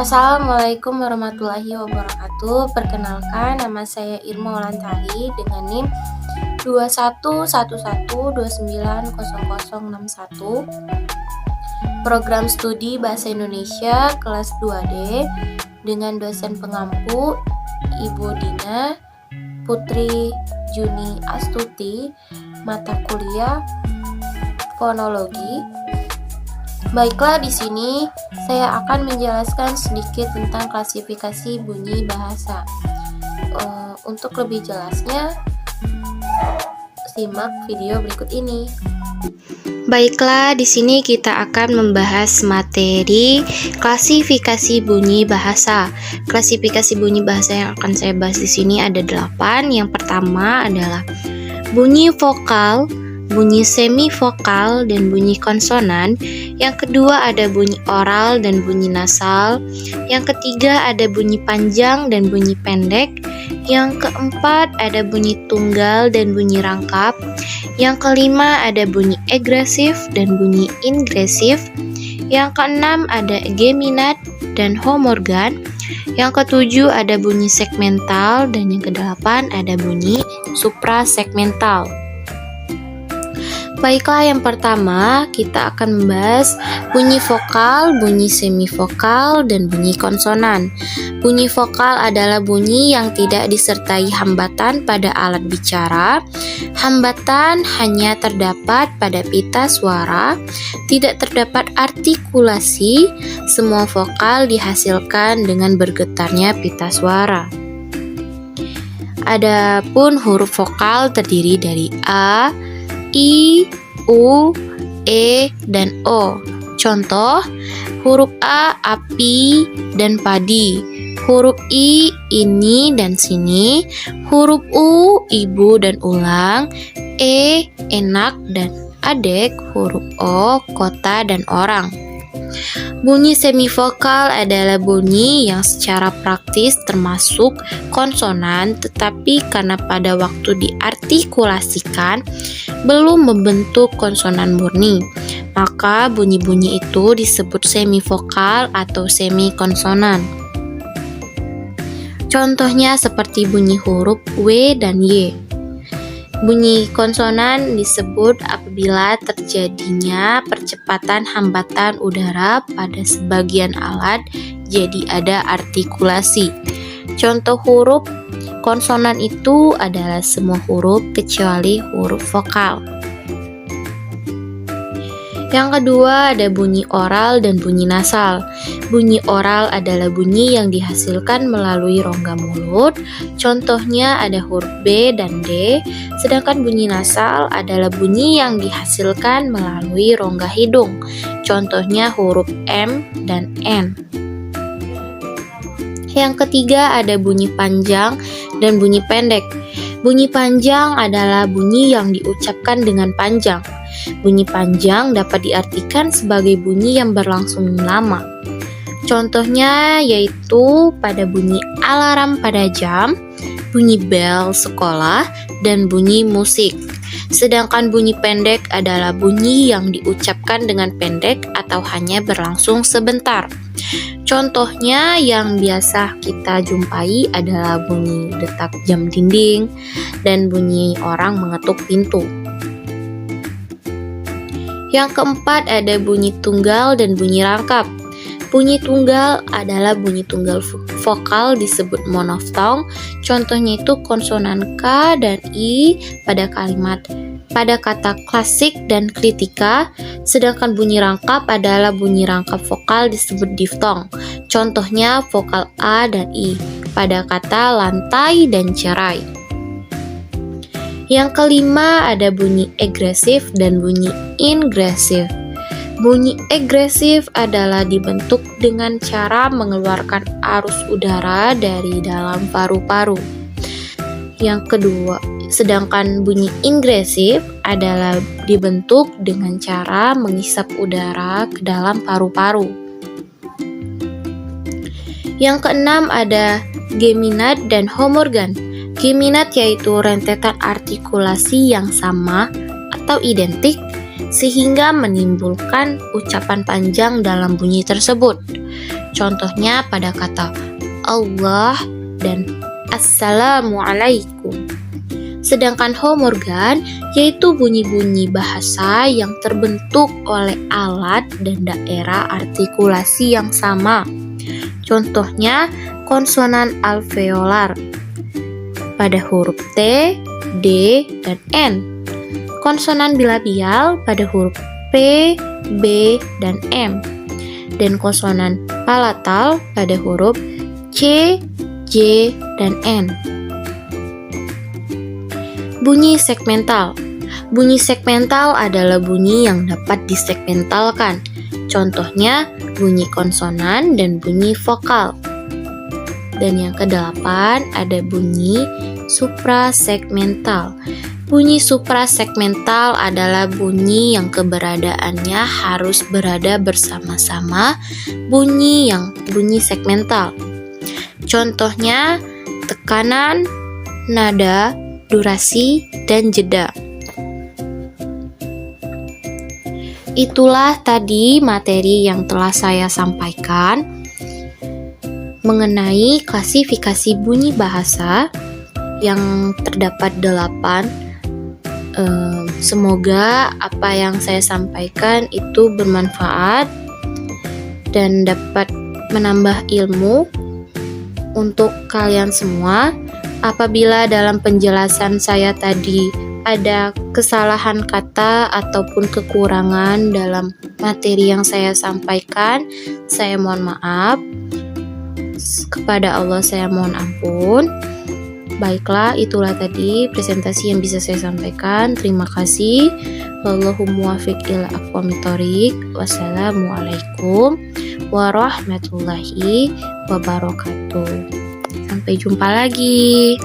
Assalamualaikum warahmatullahi wabarakatuh. Perkenalkan, nama saya Irma Olantari dengan NIM 2111290061. Program studi Bahasa Indonesia kelas 2D dengan dosen pengampu Ibu Dina Putri Juni Astuti, mata kuliah fonologi. Baiklah, di sini saya akan menjelaskan sedikit tentang klasifikasi bunyi bahasa. Untuk lebih jelasnya, simak video berikut ini. Baiklah, di sini kita akan membahas materi klasifikasi bunyi bahasa. Klasifikasi bunyi bahasa yang akan saya bahas di sini ada 8. Yang pertama adalah bunyi vokal, bunyi semivokal, dan bunyi konsonan. Yang kedua ada bunyi oral dan bunyi nasal. Yang ketiga ada bunyi panjang dan bunyi pendek. Yang keempat ada bunyi tunggal dan bunyi rangkap. Yang kelima ada bunyi egresif dan bunyi ingresif. Yang keenam ada geminat dan homorgan. Yang ketujuh ada bunyi segmental, dan yang kedelapan ada bunyi suprasegmental. Baiklah, yang pertama kita akan membahas bunyi vokal, bunyi semivokal, dan bunyi konsonan. Bunyi vokal adalah bunyi yang tidak disertai hambatan pada alat bicara. Hambatan hanya terdapat pada pita suara, tidak terdapat artikulasi. Semua vokal dihasilkan dengan bergetarnya pita suara. Adapun huruf vokal terdiri dari A, I, U, E, dan O. Contoh, huruf A, api dan padi. Huruf I, ini dan sini. Huruf U, ibu dan ulang. E, enak dan adek. Huruf O, kota dan orang. Bunyi semivokal adalah bunyi yang secara praktis termasuk konsonan, tetapi karena pada waktu diartikulasikan belum membentuk konsonan murni, maka bunyi-bunyi itu disebut semivokal atau semikonsonan. Contohnya seperti bunyi huruf W dan Y. Bunyi konsonan disebut apabila terjadinya percepatan hambatan udara pada sebagian alat, jadi ada artikulasi. Contoh huruf konsonan itu adalah semua huruf kecuali huruf vokal. Yang kedua ada bunyi oral dan bunyi nasal. Bunyi oral adalah bunyi yang dihasilkan melalui rongga mulut. Contohnya ada huruf B dan D. Sedangkan bunyi nasal adalah bunyi yang dihasilkan melalui rongga hidung. Contohnya huruf M dan N. Yang ketiga ada bunyi panjang dan bunyi pendek. Bunyi panjang adalah bunyi yang diucapkan dengan panjang. Bunyi panjang dapat diartikan sebagai bunyi yang berlangsung lama. Contohnya yaitu pada bunyi alarm pada jam, bunyi bel sekolah, dan bunyi musik. Sedangkan bunyi pendek adalah bunyi yang diucapkan dengan pendek atau hanya berlangsung sebentar. Contohnya yang biasa kita jumpai adalah bunyi detak jam dinding dan bunyi orang mengetuk pintu. Yang keempat ada bunyi tunggal dan bunyi rangkap. Bunyi tunggal adalah bunyi tunggal vokal disebut monoftong. Contohnya itu konsonan K dan I pada kata klasik dan kritika. Sedangkan bunyi rangkap adalah bunyi rangkap vokal disebut diftong. Contohnya vokal A dan I pada kata lantai dan cerai. Yang kelima ada bunyi egresif dan bunyi ingresif. Bunyi egresif adalah dibentuk dengan cara mengeluarkan arus udara dari dalam paru-paru. Yang kedua, sedangkan bunyi ingresif adalah dibentuk dengan cara menghisap udara ke dalam paru-paru. Yang keenam ada geminat dan homorgan. Geminat yaitu rentetan artikulasi yang sama atau identik sehingga menimbulkan ucapan panjang dalam bunyi tersebut. Contohnya pada kata Allah dan Assalamualaikum. Sedangkan homorgan yaitu bunyi-bunyi bahasa yang terbentuk oleh alat dan daerah artikulasi yang sama. Contohnya konsonan alveolar pada huruf T, D, dan N. Konsonan bilabial pada huruf P, B, dan M. Dan konsonan palatal pada huruf C, J, dan N. Bunyi segmental. Bunyi segmental adalah bunyi yang dapat disegmentalkan. Contohnya bunyi konsonan dan bunyi vokal. Dan yang kedelapan ada bunyi suprasegmental. Bunyi suprasegmental adalah bunyi yang keberadaannya harus berada bersama-sama bunyi segmental. Contohnya tekanan, nada, durasi, dan jeda. Itulah tadi materi yang telah saya sampaikan mengenai klasifikasi bunyi bahasa yang terdapat 8. Semoga apa yang saya sampaikan itu bermanfaat dan dapat menambah ilmu untuk kalian semua. Apabila dalam penjelasan saya tadi ada kesalahan kata ataupun kekurangan dalam materi yang saya sampaikan, saya mohon maaf. Kepada Allah saya mohon ampun. Baiklah, itulah tadi presentasi yang bisa saya sampaikan. Terima kasih. Wallahu muwaffiq ila aqwamit thoriq. Wassalamualaikum warahmatullahi wabarakatuh. Sampai jumpa lagi.